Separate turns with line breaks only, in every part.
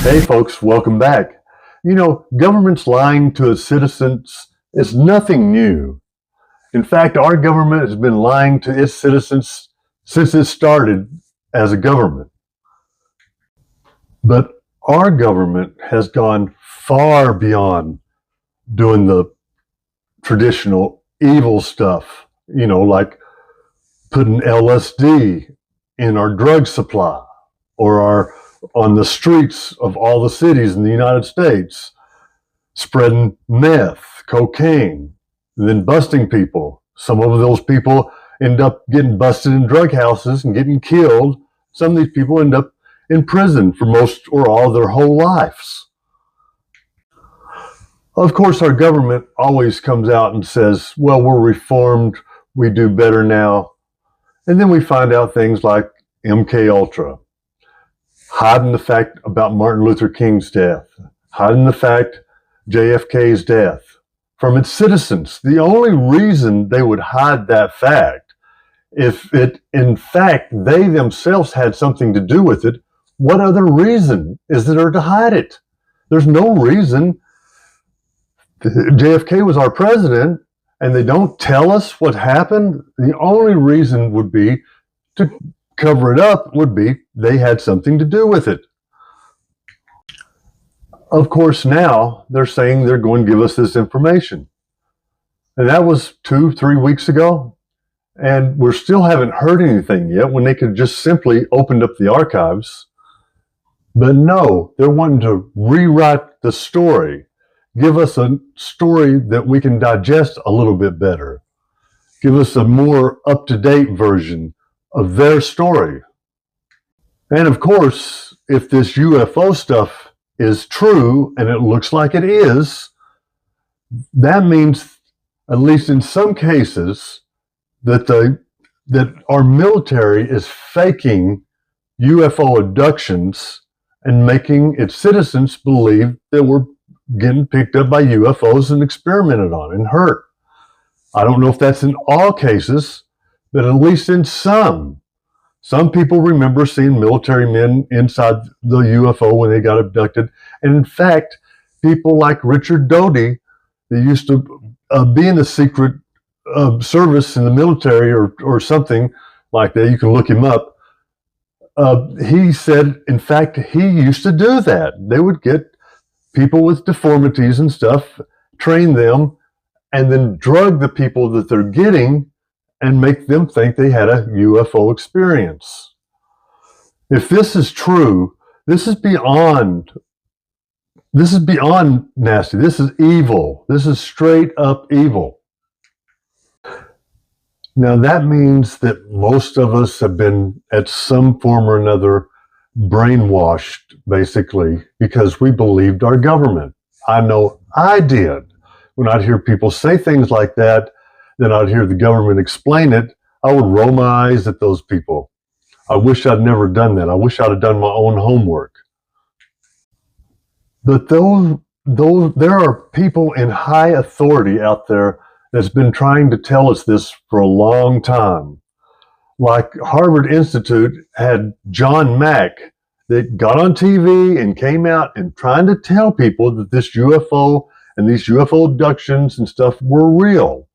Hey folks, welcome back. You know, government's lying to its citizens is nothing new. In fact, our government has been lying to its citizens since it started as a government. But our government has gone far beyond doing the traditional evil stuff, like putting LSD in our drug supply or on the streets of all the cities in the United States, spreading meth, cocaine, and then busting people. Some of those people end up getting busted in drug houses and getting killed. Some of these people end up in prison for most or all of their whole lives. Of course, our government always comes out and says, well, we're reformed, we do better now. And then we find out things like MK Ultra, hiding the fact about Martin Luther King's death, hiding the fact JFK's death from its citizens. The only reason they would hide that fact, if it, in fact, they themselves had something to do with it, what other reason is there to hide it? There's no reason. JFK was our president, and they don't tell us what happened. The only reason would be to cover it up, would be they had something to do with it. Of course, now they're saying they're going to give us this information. And that was 2-3 weeks ago. And we still haven't heard anything yet when they could just simply opened up the archives. But no, they're wanting to rewrite the story, give us a story that we can digest a little bit better, give us a more up-to-date version of their story. And of course, if this UFO stuff is true, and it looks like it is, that means, at least in some cases, that our military is faking UFO abductions and making its citizens believe that we're getting picked up by UFOs and experimented on and hurt. I don't know if that's in all cases, but at least in some. Some people remember seeing military men inside the UFO when they got abducted. And in fact, people like Richard Doty, that used to be in the secret service in the military or something like that, you can look him up, he said, in fact, he used to do that. They would get people with deformities and stuff, train them, and then drug the people that they're getting and make them think they had a UFO experience. If this is true, this is beyond nasty. This is evil. This is straight up evil. Now that means that most of us have been at some form or another brainwashed, basically, because we believed our government. I know I did. When I'd hear people say things like that, then I'd hear the government explain it, I would roll my eyes at those people. I wish I'd never done that. I wish I'd have done my own homework. But there are people in high authority out there that's been trying to tell us this for a long time. Like Harvard Institute had John Mack that got on TV and came out and trying to tell people that this UFO and these UFO abductions and stuff were real.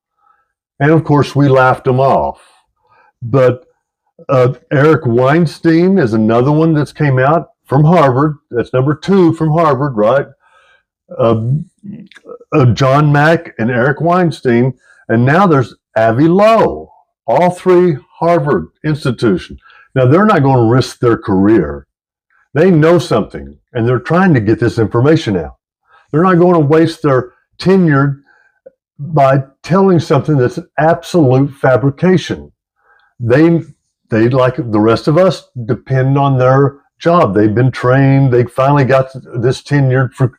And of course, we laughed them off. But Eric Weinstein is another one that's came out from Harvard. That's number 2 from Harvard, right? John Mack and Eric Weinstein. And now there's Avi Loeb. All 3 Harvard institutions. Now, they're not going to risk their career. They know something, and they're trying to get this information out. They're not going to waste their tenure by telling something that's an absolute fabrication. They, like the rest of us, depend on their job. They've been trained. They finally got this tenure for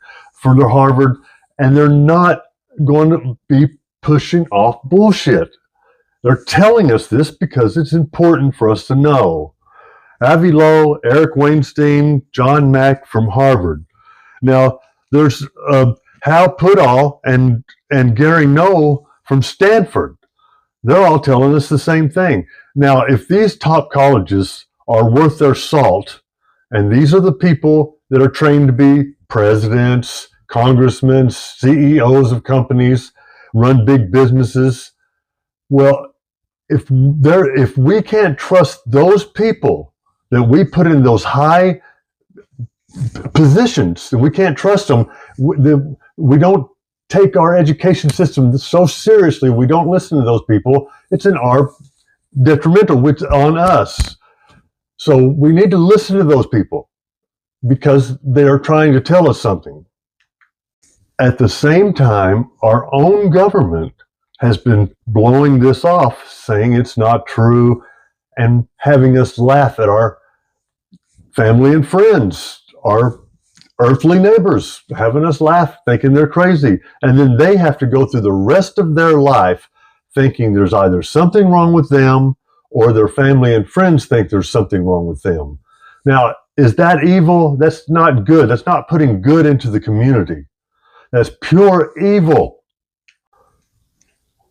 their Harvard, and they're not going to be pushing off bullshit. They're telling us this because it's important for us to know. Avi Loeb, Eric Weinstein, John Mack from Harvard. Now, there's Hal Puthoff and Gary Null from Stanford. They're all telling us the same thing. Now, if these top colleges are worth their salt, and these are the people that are trained to be presidents, congressmen, CEOs of companies, run big businesses. Well, if we can't trust those people that we put in those high positions, and we can't trust them, we don't take our education system so seriously, we don't listen to those people, it's in our detrimental, which on us. So we need to listen to those people because they are trying to tell us something. At the same time, our own government has been blowing this off, saying it's not true, and having us laugh at our family and friends, our earthly neighbors, having us laugh, thinking they're crazy. And then they have to go through the rest of their life thinking there's either something wrong with them or their family and friends think there's something wrong with them. Now, is that evil? That's not good. That's not putting good into the community. That's pure evil.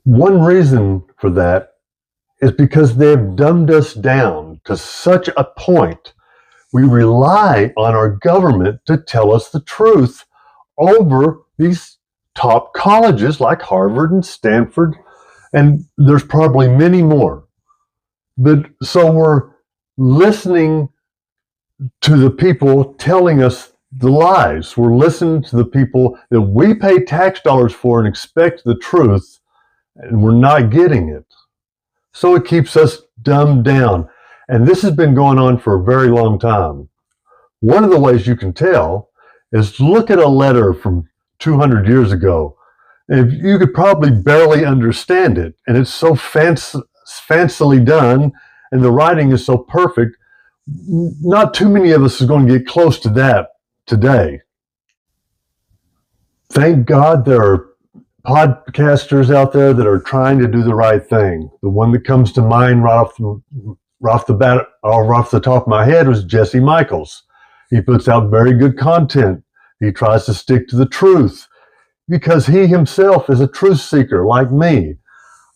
One reason for that is because they've dumbed us down to such a point. We rely on our government to tell us the truth over these top colleges like Harvard and Stanford, and there's probably many more. But so we're listening to the people telling us the lies. We're listening to the people that we pay tax dollars for and expect the truth, and we're not getting it. So it keeps us dumbed down. And this has been going on for a very long time. One of the ways you can tell is look at a letter from 200 years ago. And you could probably barely understand it. And it's so fancily done, and the writing is so perfect. Not too many of us are going to get close to that today. Thank God there are podcasters out there that are trying to do the right thing. The one that comes to mind right off the top of my head was Jesse Michaels. He puts out very good content. He tries to stick to the truth because he himself is a truth seeker like me.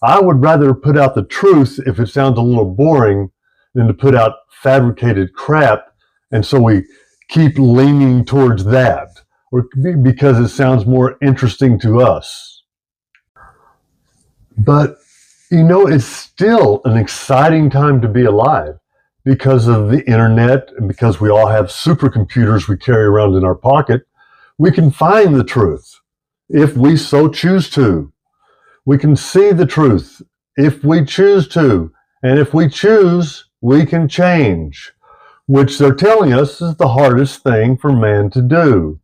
I would rather put out the truth if it sounds a little boring than to put out fabricated crap. And so we keep leaning towards that because it sounds more interesting to us. But, it's still an exciting time to be alive because of the internet and because we all have supercomputers we carry around in our pocket. We can find the truth if we so choose to. We can see the truth if we choose to. And if we choose, we can change, which they're telling us is the hardest thing for man to do.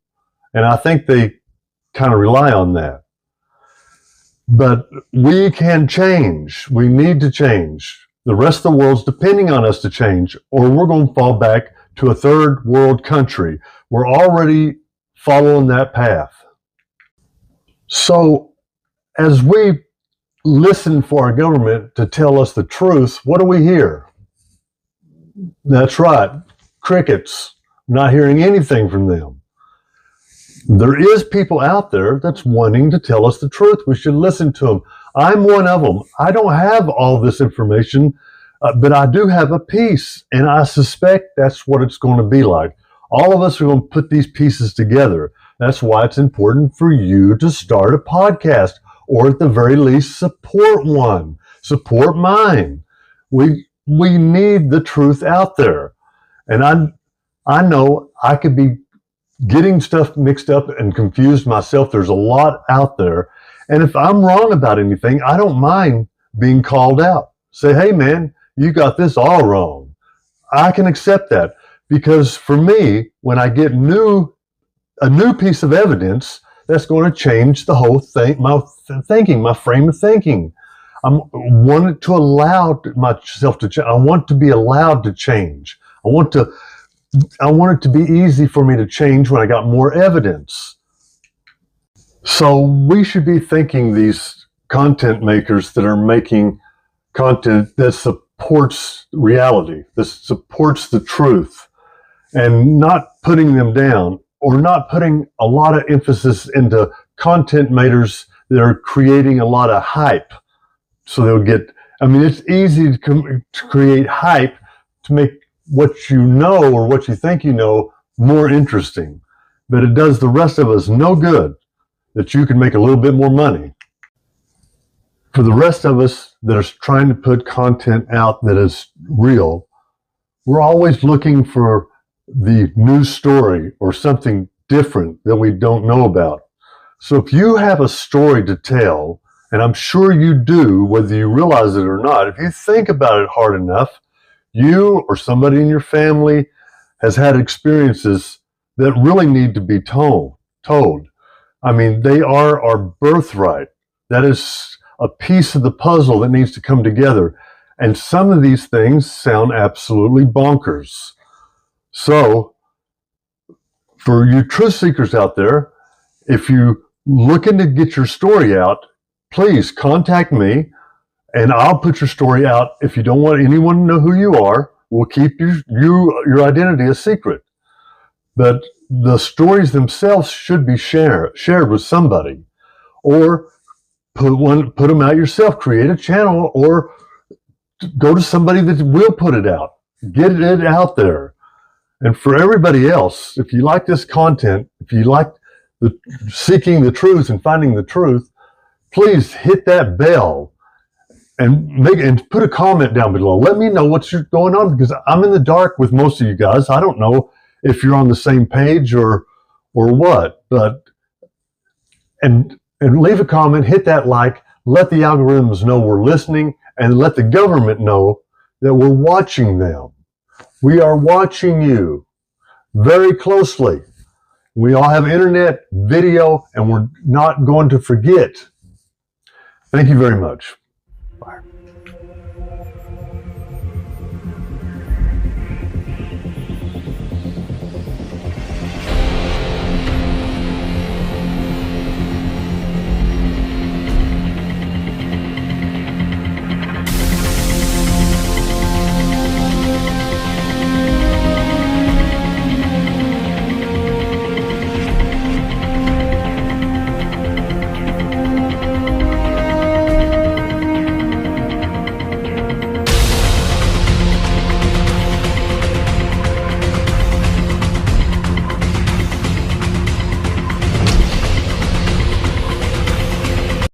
And I think they kind of rely on that. But we can change. We need to change. The rest of the world's depending on us to change, or we're going to fall back to a third world country. We're already following that path. So as we listen for our government to tell us the truth, what do we hear? That's right, crickets. Not hearing anything from them. There is people out there that's wanting to tell us the truth. We should listen to them. I'm one of them. I don't have all this information, but I do have a piece, and I suspect that's what it's going to be like. All of us are going to put these pieces together. That's why it's important for you to start a podcast, or at the very least, support one. Support mine. We need the truth out there. And I know I could be getting stuff mixed up and confused myself. There's a lot out there. And if I'm wrong about anything, I don't mind being called out. Say, hey man, you got this all wrong. I can accept that because for me, when I get a new piece of evidence, that's going to change the whole thing, my thinking, my frame of thinking. I want to allow myself to change. I want to be allowed to change. I want it to be easy for me to change when I got more evidence. So we should be thanking these content makers that are making content that supports reality, that supports the truth, and not putting them down or not putting a lot of emphasis into content makers that are creating a lot of hype. So they'll get, it's easy to create hype to make what you know or what you think you know more interesting. But it does the rest of us no good that you can make a little bit more money. For the rest of us that are trying to put content out that is real, we're always looking for the news story or something different that we don't know about. So if you have a story to tell, and I'm sure you do, whether you realize it or not, if you think about it hard enough, you or somebody in your family has had experiences that really need to be told. I mean, they are our birthright. That is a piece of the puzzle that needs to come together. And some of these things sound absolutely bonkers. So, for you truth seekers out there, if you're looking to get your story out, please contact me and I'll put your story out. If you don't want anyone to know who you are, we'll keep your identity a secret. But the stories themselves should be shared with somebody, or put them out yourself. Create a channel, or go to somebody that will put it out. Get it out there. And for everybody else, if you like this content, if you like seeking the truth and finding the truth, please hit that bell and put a comment down below. Let me know what's going on, because I'm in the dark with most of you guys. I don't know if you're on the same page or what, and leave a comment, hit that like, let the algorithms know we're listening, and let the government know that we're watching them. We are watching you very closely. We all have internet, video, and we're not going to forget. Thank you very much.